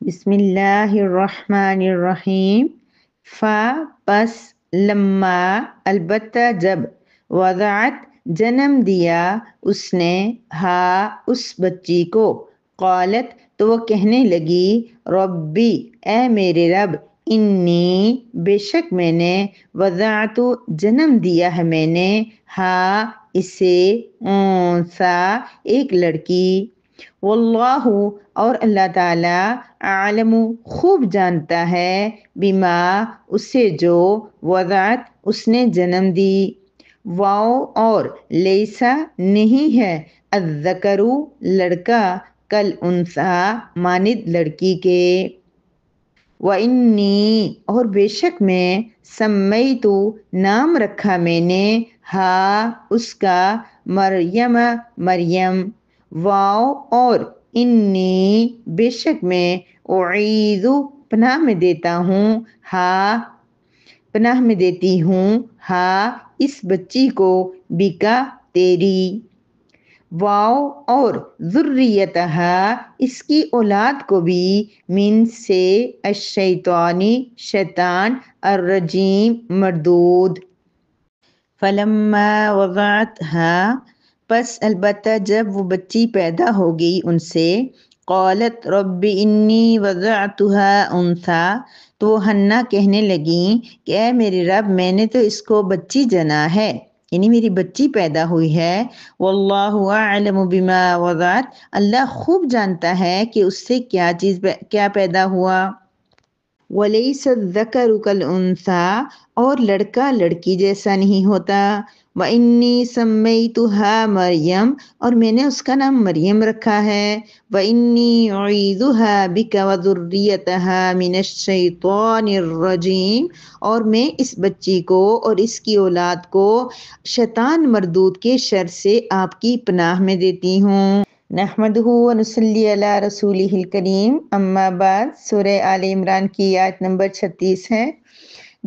بسم اللہ الرحمن الرحیم۔ پس لما البتہ جب وضعت جنم دیا اس نے اس بچی کو، قالت تو وہ کہنے لگی، ربی اے میرے رب، انی بے شک میں نے، وضعت جنم دیا ہے میں نے، اسے، انثی ایک لڑکی، واللہ اور اللہ تعالیٰ، عالم خوب جانتا ہے، بما اسے جو، وضعت اس نے جنم دی، واو اور لیسا نہیں ہے، الذکر لڑکا، کل انثی مانند لڑکی کے، وَإِنِّي اور بے شک میں، سمیت نام رکھا میں نے، اس کا، مریم مریم، واو اور انی بے شک میں، اعیذ پناہ میں دیتا ہوں، پناہ میں دیتی ہوں، اس بچی کو، بکا تیری، واو اور ذریتہا اس کی اولاد کو بھی، من سے، الشیطانی شیطان، الرجیم مردود، فلما وضعتہا پس البتہ جب وہ بچی پیدا ہو گئی ان سے، قالت رب انی وضعتہا انثی تو وہ حنہ کہنے لگیں کہ اے میرے رب میں نے تو اس کو بچی جنا ہے، یعنی میری بچی پیدا ہوئی ہے، واللہ اعلم بما وضعت اللہ خوب جانتا ہے کہ اس سے کیا پیدا ہوا، وَلَيْسَ الذَّكَرُ كَالْأُنثَىٰ اور لڑکا لڑکی جیسا نہیں ہوتا، وَإِنِّي سَمَّيْتُهَا مریم اور میں نے اس کا نام مریم رکھا ہے، وَإِنِّي أُعِيذُهَا بِكَ وَذُرِّيَّتَهَا مِنَ الشَّيْطَانِ الرَّجِيمِ اور میں اس بچی کو اور اس کی اولاد کو شیطان مردود کے شر سے آپ کی پناہ میں دیتی ہوں۔ نحمدہ و نصلی علی رسولہ الکریم، اما بعد، سورہ آل عمران کی آیت نمبر 36 ہے،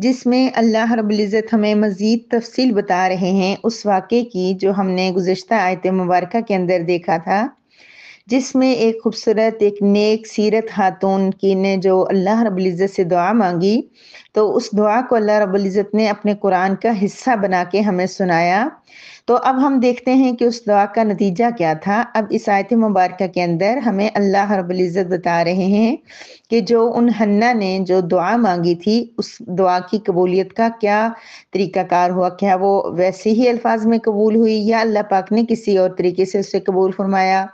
جس میں اللہ رب العزت ہمیں مزید تفصیل بتا رہے ہیں اس واقعے کی جو ہم نے گزشتہ آیت مبارکہ کے اندر دیکھا تھا، جس میں ایک خوبصورت ایک نیک سیرت خاتون کی نے جو اللہ رب العزت سے دعا مانگی، تو اس دعا کو اللہ رب العزت نے اپنے قرآن کا حصہ بنا کے ہمیں سنایا۔ تو اب ہم دیکھتے ہیں کہ اس دعا کا نتیجہ کیا تھا۔ اب اس آیت مبارکہ کے اندر ہمیں اللہ رب العزت بتا رہے ہیں کہ جو ان حنہ نے جو دعا مانگی تھی اس دعا کی قبولیت کا کیا طریقہ کار ہوا، کیا وہ ویسے ہی الفاظ میں قبول ہوئی یا اللہ پاک نے کسی اور طریقے سے اسے قبول فرمایا۔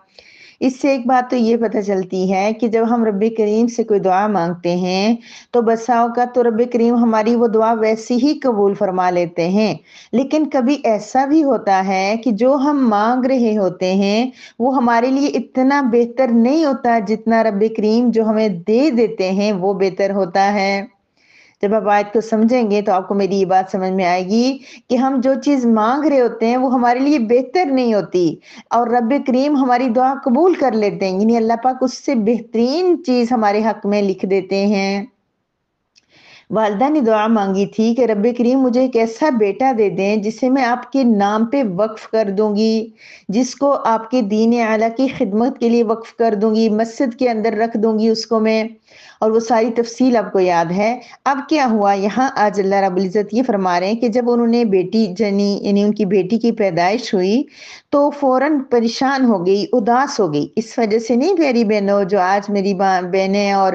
اس سے ایک بات تو یہ پتہ چلتی ہے کہ جب ہم رب کریم سے کوئی دعا مانگتے ہیں تو بسا اوقات تو رب کریم ہماری وہ دعا ویسی ہی قبول فرما لیتے ہیں، لیکن کبھی ایسا بھی ہوتا ہے کہ جو ہم مانگ رہے ہوتے ہیں وہ ہمارے لیے اتنا بہتر نہیں ہوتا جتنا رب کریم جو ہمیں دے دیتے ہیں وہ بہتر ہوتا ہے۔ جب آپ آیت کو سمجھیں گے تو آپ کو میری یہ بات سمجھ میں آئے گی کہ ہم جو چیز مانگ رہے ہوتے ہیں وہ ہمارے لیے بہتر نہیں ہوتی اور رب کریم ہماری دعا قبول کر لیتے ہیں، یعنی اللہ پاک اس سے بہترین چیز ہمارے حق میں لکھ دیتے ہیں۔ والدہ نے دعا مانگی تھی کہ رب کریم مجھے ایک ایسا بیٹا دے دیں جسے میں آپ کے نام پہ وقف کر دوں گی، جس کو آپ کے دین اعلیٰ کی خدمت کے لیے وقف کر دوں گی، مسجد کے اندر رکھ دوں گی اس کو میں، اور وہ ساری تفصیل آپ کو یاد ہے۔ اب کیا ہوا یہاں آج اللہ رب العزت یہ فرما رہے ہیں کہ جب انہوں نے بیٹی جنی، یعنی ان کی بیٹی کی پیدائش ہوئی تو فوراً پریشان ہو گئی، اداس ہو گئی، اس وجہ سے نہیں پیاری بہنوں جو آج میری بہنیں اور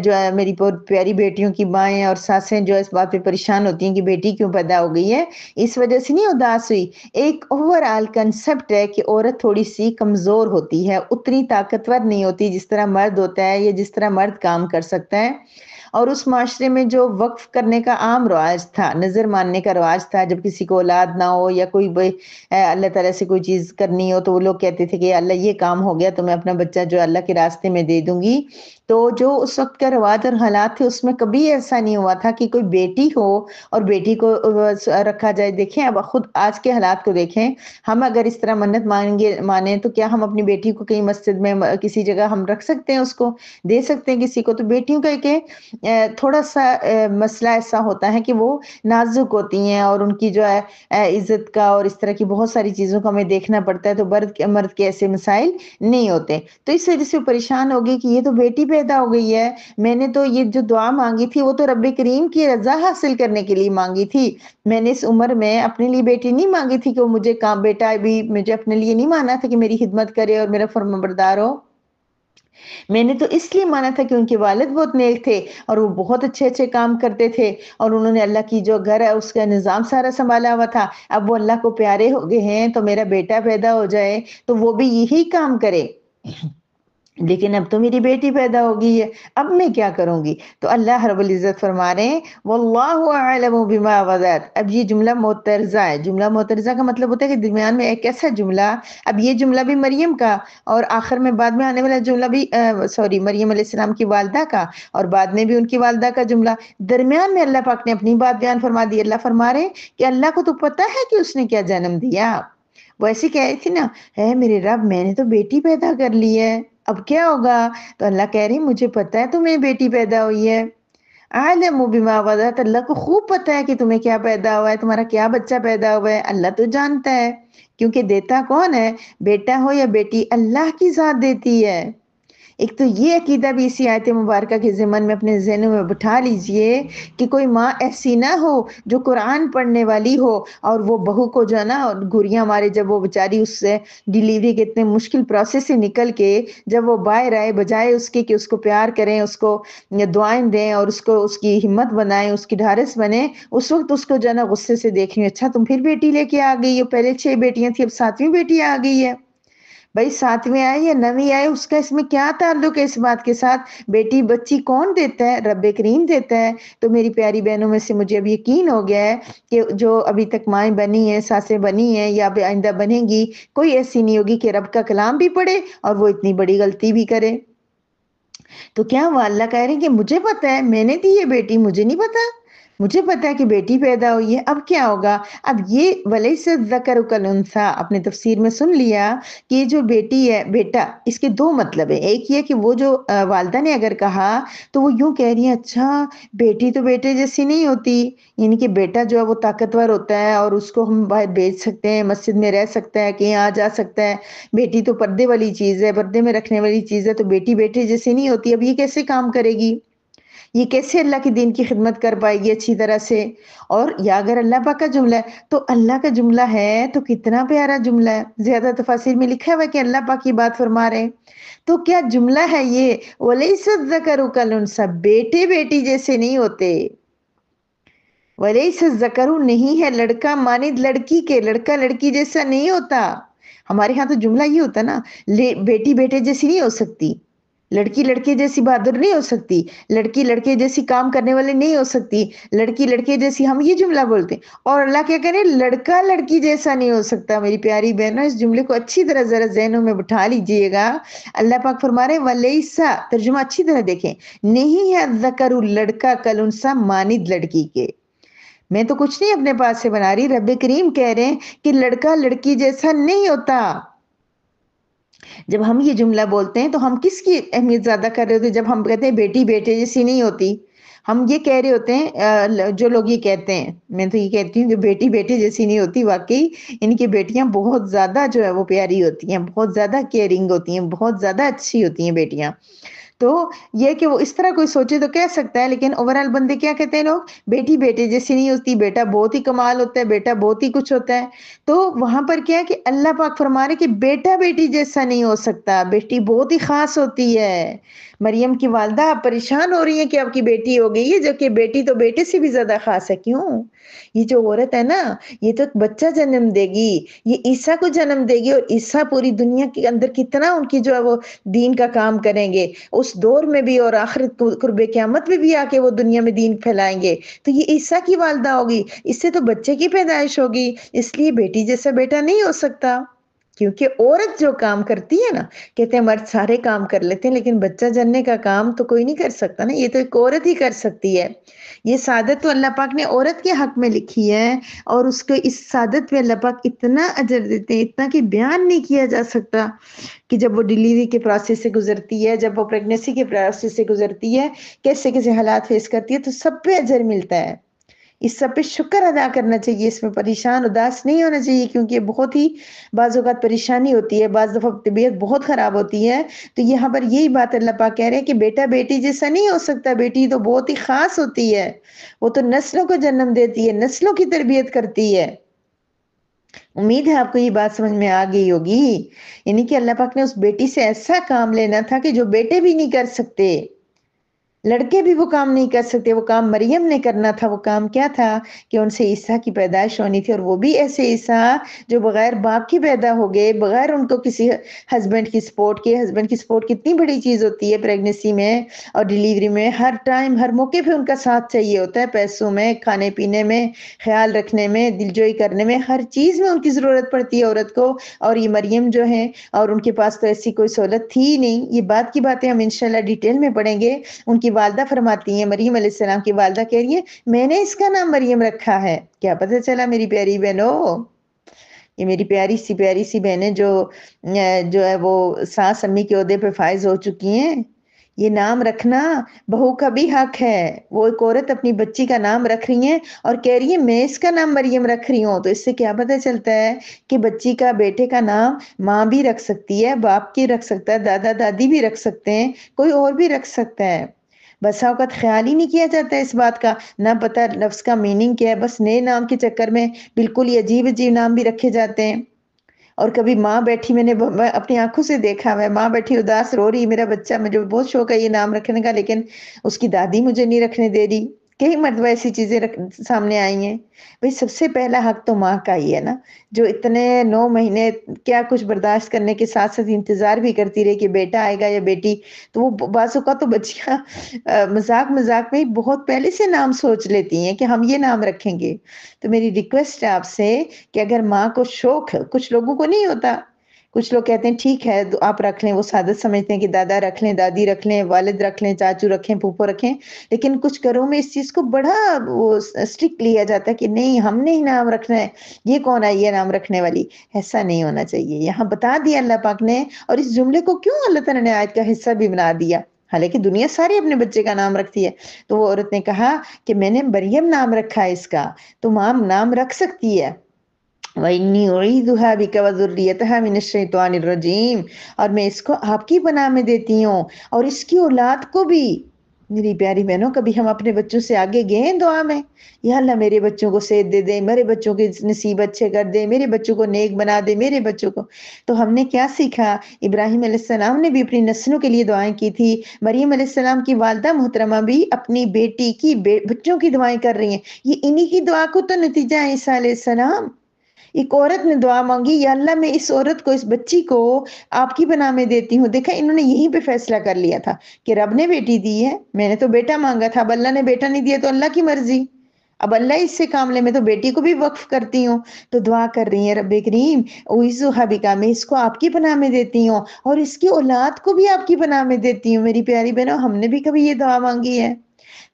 جو میری پیاری بیٹیوں کی مائیں اور ساسیں جو اس بات پہ پریشان ہوتی ہیں کہ بیٹی کیوں پیدا ہو گئی ہے، اس وجہ سے نہیں اداس ہوئی۔ ایک اوور آل کنسپٹ ہے کہ عورت تھوڑی سی کمزور ہوتی ہے، اتنی طاقتور نہیں ہوتی جس طرح مرد ہوتا ہے یا جس طرح مرد کام کر سکتا ہے، اور اس معاشرے میں جو وقف کرنے کا عام رواج تھا، نظر ماننے کا رواج تھا، جب کسی کو اولاد نہ ہو یا کوئی اللہ تعالیٰ سے کوئی چیز کرنی ہو تو وہ لوگ کہتے تھے کہ اللہ یہ کام ہو گیا تو میں اپنا بچہ جو اللہ کے راستے میں دے دوں گی۔ تو جو اس وقت کا رواج اور حالات تھے اس میں کبھی ایسا نہیں ہوا تھا کہ کوئی بیٹی ہو اور بیٹی کو رکھا جائے۔ دیکھیں اب خود آج کے حالات کو دیکھیں، ہم اگر اس طرح منت مانیں تو کیا ہم اپنی بیٹی کو کہیں مسجد میں کسی جگہ ہم رکھ سکتے ہیں، اس کو دے سکتے ہیں کسی کو؟ تو بیٹیوں کا کہ تھوڑا سا مسئلہ ایسا ہوتا ہے کہ وہ نازک ہوتی ہیں اور ان کی جو ہے عزت کا اور اس طرح کی بہت ساری چیزوں کا ہمیں دیکھنا پڑتا ہے، تو مرد کے ایسے مسائل نہیں ہوتے، تو اس وجہ سے وہ پریشان ہو گئی کہ یہ تو بیٹی پیدا ہو گئی ہے، میں نے تو یہ جو دعا مانگی تھی وہ تو رب کریم کی رضا حاصل کرنے کے لیے مانگی تھی، میں نے اس عمر میں اپنے لیے بیٹی نہیں مانگی تھی کہ وہ مجھے کام بیٹا بھی مجھے اپنے لیے نہیں مانا تھا کہ میری خدمت کرے اور میرا فرمانبردار ہو، میں نے تو اس لیے مانا تھا کہ ان کے والد بہت نیک تھے اور وہ بہت اچھے اچھے کام کرتے تھے اور انہوں نے اللہ کی جو گھر ہے اس کا نظام سارا سنبھالا ہوا تھا، اب وہ اللہ کو پیارے ہو گئے ہیں تو میرا بیٹا پیدا ہو جائے تو وہ بھی یہی کام کرے، لیکن اب تو میری بیٹی پیدا ہو گئی ہے، اب میں کیا کروں گی؟ تو اللہ رب العزت فرما رہے ہیں واللہ اعلم بما وضعت، اب یہ جملہ معترضہ ہے، جملہ معترضہ کا مطلب ہوتا ہے کہ درمیان میں ایک ایسا جملہ، اب یہ جملہ بھی مریم کا اور آخر میں بعد میں آنے والا جملہ بھی مریم علیہ السلام کی والدہ کا اور بعد میں بھی ان کی والدہ کا جملہ، درمیان میں اللہ پاک نے اپنی بات بیان فرما دی، اللہ فرما رہے ہیں کہ اللہ کو تو پتا ہے کہ اس نے کیا جنم دیا، وہ ایسی کہہ رہی تھی نا، اے میرے رب میں نے تو بیٹی پیدا کر لی ہے، اب کیا ہوگا؟ تو اللہ کہہ رہی مجھے پتا ہے تمہیں بیٹی پیدا ہوئی ہے، عالم بما وضعت، اللہ کو خوب پتا ہے کہ تمہیں کیا پیدا ہوا ہے، تمہارا کیا بچہ پیدا ہوا ہے، اللہ تو جانتا ہے، کیونکہ دیتا کون ہے؟ بیٹا ہو یا بیٹی اللہ کی ذات دیتی ہے۔ ایک تو یہ عقیدہ بھی اسی آیت مبارکہ کے ضمن میں اپنے ذہنوں میں بٹھا لیجئے کہ کوئی ماں ایسی نہ ہو جو قرآن پڑھنے والی ہو اور وہ بہو کو جو ہے نا گوریاں مارے، جب وہ بیچاری اس سے ڈیلیوری کے اتنے مشکل پروسیس سے نکل کے جب وہ باہر آئے، بجائے اس کے کہ اس کو پیار کریں، اس کو دعائیں دیں اور اس کو اس کی ہمت بنائیں، اس کی ڈھارس بنیں، اس وقت اس کو جو ہے نا غصے سے دیکھ رہی ہوں، اچھا تم پھر بیٹی لے کے آ گئی ہو، پہلے 6 بیٹیاں تھیں اب 7ویں بیٹی آ گئی ہے، بھائی 7ویں آئے یا 9ویں آئے اس کا اس میں کیا تعلق ہے اس بات کے ساتھ؟ بیٹی بچی کون دیتا ہے؟ رب کریم دیتا ہے، تو میری پیاری بہنوں میں سے مجھے اب یقین ہو گیا ہے کہ جو ابھی تک مائیں بنی ہیں، ساسیں بنی ہیں یا اب آئندہ بنیں گی، کوئی ایسی نہیں ہوگی کہ رب کا کلام بھی پڑھے اور وہ اتنی بڑی غلطی بھی کرے۔ تو کیا وہ اللہ کہہ رہے ہیں کہ مجھے پتا ہے میں نے دی یہ بیٹی، مجھے نہیں پتا، مجھے پتا ہے کہ بیٹی پیدا ہوئی ہے، اب کیا ہوگا؟ اب یہ ولیس الذکر کالانثیٰ اپنے تفسیر میں سن لیا کہ یہ جو بیٹی ہے بیٹا، اس کے 2 مطلب ہیں، ایک یہ کہ وہ جو والدہ نے اگر کہا تو وہ یوں کہہ رہی ہیں اچھا بیٹی تو بیٹے جیسی نہیں ہوتی، یعنی کہ بیٹا جو ہے وہ طاقتور ہوتا ہے اور اس کو ہم باہر بھیج سکتے ہیں، مسجد میں رہ سکتا ہے، کہیں آ جا سکتا ہے، بیٹی تو پردے والی چیز ہے، پردے میں رکھنے والی چیز ہے، تو بیٹی بیٹے جیسے نہیں ہوتی، اب یہ کیسے کام کرے گی؟ یہ کیسے اللہ کے دین کی خدمت کر پائے گی اچھی طرح سے؟ اور یا اگر اللہ پاک کا جملہ ہے تو اللہ کا جملہ ہے تو کتنا پیارا جملہ ہے، زیادہ تفاسیر میں لکھا ہوا ہے کہ اللہ پاک کی بات فرما رہے ہیں، تو کیا جملہ ہے یہ وَلَيْسَ الذَّكَرُ كَالْأُنثىٰ، بیٹے بیٹی جیسے نہیں ہوتے، وَلَيْسَ الذَّكَرُ نہیں ہے لڑکا مانند لڑکی کے، لڑکا لڑکی جیسا نہیں ہوتا، ہمارے ہاں تو جملہ یہ ہوتا نا، بیٹی بیٹے جیسی نہیں ہو سکتی، لڑکی لڑکے جیسی بہادر نہیں ہو سکتی، لڑکی لڑکے جیسی کام کرنے والے نہیں ہو سکتی، لڑکی لڑکے جیسی، ہم یہ جملہ بولتے ہیں، اور اللہ کیا کہہ رہے ہیں لڑکا لڑکی جیسا نہیں ہو سکتا۔ میری پیاری بہنوں اس جملے کو اچھی طرح ذرا ذہنوں میں بٹھا لیجئے گا، اللہ پاک فرما رہے ہیں وَلَيْسَ، ترجمہ اچھی طرح دیکھیں، نہیں ہے الذَّكَرُ لڑکا کالانثیٰ مانند لڑکی کے، میں تو کچھ نہیں اپنے پاس سے بنا رہی، رب کریم کہہ رہے ہیں کہ لڑکا لڑکی جیسا نہیں ہوتا۔ جب ہم یہ جملہ بولتے ہیں تو ہم کس کی اہمیت زیادہ کر رہے ہوتے ہیں؟ جب ہم کہتے ہیں بیٹی بیٹے جیسی نہیں ہوتی، ہم یہ کہہ رہے ہوتے ہیں جو لوگ یہ کہتے ہیں، میں تو یہ کہتی ہوں کہ بیٹی بیٹے جیسی نہیں ہوتی، واقعی ان کی بیٹیاں بہت زیادہ جو ہے وہ پیاری ہوتی ہیں، بہت زیادہ کیئرنگ ہوتی ہیں، بہت زیادہ اچھی ہوتی ہیں بیٹیاں، تو یہ کہ وہ اس طرح کوئی سوچے تو کہہ سکتا ہے، لیکن اوورال بندے کیا کہتے ہیں لوگ؟ بیٹی بیٹے جیسی نہیں ہوتی، بیٹا بہت ہی کمال ہوتا ہے، بیٹا بہت ہی کچھ ہوتا ہے، تو وہاں پر کیا ہے کہ اللہ پاک فرما رہے کہ بیٹا بیٹی جیسا نہیں ہو سکتا، بیٹی بہت ہی خاص ہوتی ہے۔ مریم کی والدہ آپ پریشان ہو رہی ہیں کہ آپ کی بیٹی ہو گئی ہے، جبکہ بیٹی تو بیٹے سے بھی زیادہ خاص ہے، کیوں؟ یہ جو عورت ہے نا یہ تو بچہ جنم دے گی، یہ عیسیٰ کو جنم دے گی، اور عیسیٰ پوری دنیا کے اندر کتنا ان کی جو ہے وہ دین کا کام کریں گے اس دور میں بھی، اور آخرت قرب قیامت میں بھی آ کے وہ دنیا میں دین پھیلائیں گے، تو یہ عیسیٰ کی والدہ ہوگی، اس سے تو بچے کی پیدائش ہوگی، اس لیے بیٹی جیسا بیٹا نہیں ہو سکتا۔ کیونکہ عورت جو کام کرتی ہے نا، کہتے ہیں مرد سارے کام کر لیتے ہیں لیکن بچہ جننے کا کام تو کوئی نہیں کر سکتا نا، یہ تو ایک عورت ہی کر سکتی ہے۔ یہ سعادت تو اللہ پاک نے عورت کے حق میں لکھی ہے، اور اس کو اس سعادت پہ اللہ پاک اتنا اجر دیتے ہیں، اتنا کہ بیان نہیں کیا جا سکتا، کہ جب وہ ڈیلیوری کے پروسیس سے گزرتی ہے، جب وہ پریگنیسی کے پروسیس سے گزرتی ہے، کیسے کیسے حالات فیس کرتی ہے، تو سب پہ اجر ملتا ہے۔ اس سب پہ شکر ادا کرنا چاہیے، اس میں پریشان اداس نہیں ہونا چاہیے، کیونکہ بہت ہی بعض اوقات پریشانی ہوتی ہے، بعض دفعہ طبیعت بہت خراب ہوتی ہے، تو یہاں پر یہی بات اللہ پاک کہہ رہے ہیں کہ بیٹا بیٹی جیسا نہیں ہو سکتا، بیٹی تو بہت ہی خاص ہوتی ہے، وہ تو نسلوں کو جنم دیتی ہے، نسلوں کی تربیت کرتی ہے۔ امید ہے آپ کو یہ بات سمجھ میں آ گئی ہوگی، یعنی کہ اللہ پاک نے اس بیٹی سے ایسا کام لینا تھا کہ جو بیٹے بھی نہیں کر سکتے، لڑکے بھی وہ کام نہیں کر سکتے، وہ کام مریم نے کرنا تھا۔ وہ کام کیا تھا کہ ان سے عیسیٰ کی پیدائش ہونی تھی، اور وہ بھی ایسے عیسیٰ جو بغیر باپ کی پیدا ہو گئے، بغیر ان کو کسی ہسبینڈ کی سپورٹ کے۔ ہسبینڈ کی سپورٹ کتنی بڑی چیز ہوتی ہے پریگنیسی میں اور ڈیلیوری میں، ہر ٹائم ہر موقع پہ ان کا ساتھ چاہیے ہوتا ہے، پیسوں میں، کھانے پینے میں، خیال رکھنے میں، دلجوئی کرنے میں، ہر چیز میں ان کی ضرورت پڑتی ہے عورت کو۔ اور یہ مریم جو ہیں، اور ان کے پاس تو ایسی کوئی سہولت تھی ہی نہیں۔ یہ بات کی باتیں ہم انشاءاللہ ڈیٹیل میں پڑھیں گے۔ ان کی والدہ فرماتی ہیں، مریم علیہ السلام کی والدہ کہہ رہی ہے میں نے اس کا نام مریم رکھا ہے۔ کیا پتہ چلا میری پیاری بہنوں، یہ میری پیاری سی بہنیں جو ہے وہ ساس امی کے عہدے پہ فائز ہو چکی ہیں، یہ نام رکھنا بہو کا بھی حق ہے۔ وہ ایک عورت اپنی بچی کا نام رکھ رہی ہیں اور کہہ رہی ہے میں اس کا نام مریم رکھ رہی ہوں، تو اس سے کیا پتہ چلتا ہے کہ بچی کا، بیٹے کا نام ماں بھی رکھ سکتی ہے، باپ کی رکھ سکتا ہے، دادا دادی بھی رکھ سکتے ہیں، کوئی اور بھی رکھ سکتا ہے۔ بسا اوقات خیال ہی نہیں کیا جاتا ہے اس بات کا، نہ پتہ لفظ کا میننگ کیا ہے، بس نئے نام کے چکر میں بالکل ہی عجیب عجیب نام بھی رکھے جاتے ہیں۔ اور کبھی ماں بیٹھی، میں نے اپنی آنکھوں سے دیکھا، میں ماں بیٹھی اداس رو رہی، میرا بچہ، مجھے بہت شوق ہے یہ نام رکھنے کا، لیکن اس کی دادی مجھے نہیں رکھنے دے رہی۔ کئی مرتبہ ایسی چیزیں سامنے آئی ہیں۔ بھئی سب سے پہلا حق تو ماں کا ہی ہے نا، جو اتنے 9 مہینے کیا کچھ برداشت کرنے کے ساتھ ساتھ انتظار بھی کرتی رہی کہ بیٹا آئے گا یا بیٹی، تو وہ بعض اوقات تو بچیاں مذاق مذاق میں بہت پہلے سے نام سوچ لیتی ہیں کہ ہم یہ نام رکھیں گے۔ تو میری ریکویسٹ ہے آپ سے کہ اگر ماں کو شوق ہے، کچھ لوگوں کو نہیں ہوتا، کچھ لوگ کہتے ہیں ٹھیک ہے آپ رکھ لیں، وہ سعادت سمجھتے ہیں کہ دادا رکھ لیں، دادی رکھ لیں، والد رکھ لیں، چاچو رکھیں، پھوپھو رکھیں، لیکن کچھ گھروں میں اس چیز کو بڑا وہ اسٹرکٹ لیا جاتا ہے کہ نہیں ہم نے ہی نام رکھنا ہے، یہ کون آئی ہے نام رکھنے والی۔ ایسا نہیں ہونا چاہیے، یہاں بتا دیا اللہ پاک نے، اور اس جملے کو کیوں اللہ تعالیٰ نے آیت کا حصہ بھی بنا دیا، حالانکہ دنیا ساری اپنے بچے کا نام رکھتی ہے، تو وہ عورت نے کہا کہ میں نے مریم نام رکھا ہے اس کا، تو ماں نام رکھ سکتی ہے۔ وَإِنِّي أُعِيذُهَا بِكَ وَذُرِّيَّتَهَا مِنَ الشَّيْطَانِ الرَّجِيمِ، اور میں اس کو آپ کی پناہ میں دیتی ہوں اور اس کی اولاد کو بھی۔ میری پیاری بہنوں، کبھی ہم اپنے بچوں سے آگے گئے ہیں دعا میں، یا اللہ میرے بچوں کو صحت دے دے، میرے بچوں کے نصیب اچھے کر دے، میرے بچوں کو نیک بنا دے، میرے بچوں کو۔ تو ہم نے کیا سیکھا؟ ابراہیم علیہ السلام نے بھی اپنی نسلوں کے لیے دعائیں کی تھی، مریم علیہ السلام کی والدہ محترمہ بھی اپنی بیٹی کی بچوں کی دعائیں کر رہی ہیں، یہ انہی کی دعا کو تو نتیجہ ہے عیسیٰ علیہ السلام۔ ایک عورت نے دعا مانگی، یا اللہ میں اس عورت کو، اس بچی کو آپ کی پناہ میں دیتی ہوں۔ دیکھا انہوں نے یہیں پہ فیصلہ کر لیا تھا کہ رب نے بیٹی دی ہے، میں نے تو بیٹا مانگا تھا، اب اللہ نے بیٹا نہیں دیا تو اللہ کی مرضی، اب اللہ اس سے کام لے، میں تو بیٹی کو بھی وقف کرتی ہوں۔ تو دعا کر رہی ہیں رب کریم اعوذ بک، میں اس کو آپ کی پناہ میں دیتی ہوں اور اس کی اولاد کو بھی آپ کی پناہ میں دیتی ہوں۔ میری پیاری بہنوں، ہم نے بھی کبھی یہ دعا مانگی ہے؟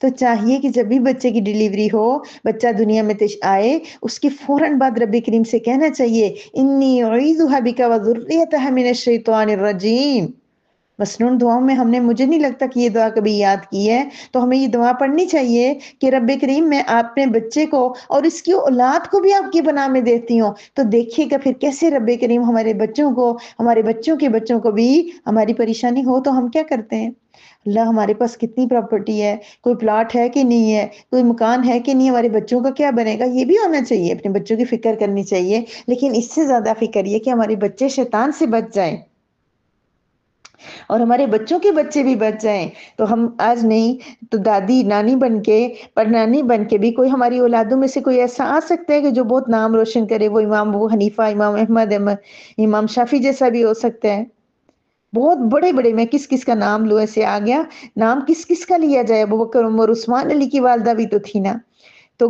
تو چاہیے کہ جب بھی بچے کی ڈیلیوری ہو، بچہ دنیا میں آئے، اس کی فوراً بعد رب کریم سے کہنا چاہیے انی اعیذها بک وذریتها من الشیطان الرجیم۔ مسنون دعاؤں میں ہم نے، مجھے نہیں لگتا کہ یہ دعا کبھی یاد کی ہے، تو ہمیں یہ دعا پڑھنی چاہیے کہ رب کریم میں اپنے بچے کو اور اس کی اولاد کو بھی آپ کی پناہ میں دیتی ہوں۔ تو دیکھیے گا پھر کیسے رب کریم ہمارے بچوں کو، ہمارے بچوں کے بچوں کو بھی، ہماری پریشانی ہو تو ہم کیا کرتے ہیں، اللہ ہمارے پاس کتنی پراپرٹی ہے، کوئی پلاٹ ہے کہ نہیں ہے، کوئی مکان ہے کہ نہیں، ہمارے بچوں کا کیا بنے گا، یہ بھی ہونا چاہیے، اپنے بچوں کی فکر کرنی چاہیے، لیکن اس سے زیادہ فکر یہ کہ ہمارے بچے شیطان سے بچ جائیں اور ہمارے بچوں کے بچے بھی بچ جائیں۔ تو ہم آج نہیں تو دادی نانی بن کے، پر نانی بن کے بھی کوئی ہماری اولادوں میں سے کوئی ایسا آ سکتا ہے کہ جو بہت نام روشن کرے، وہ امام ابو حنیفہ، امام احمد، امام شافی جیسا بھی ہو سکتا ہے، بہت بڑے بڑے، میں کس کس کا نام لوں، ایسے آ گیا نام، کس کس کا لیا جائے، ابو بکر، عمر، عثمان، علی کی والدہ بھی تو تھی نا۔ تو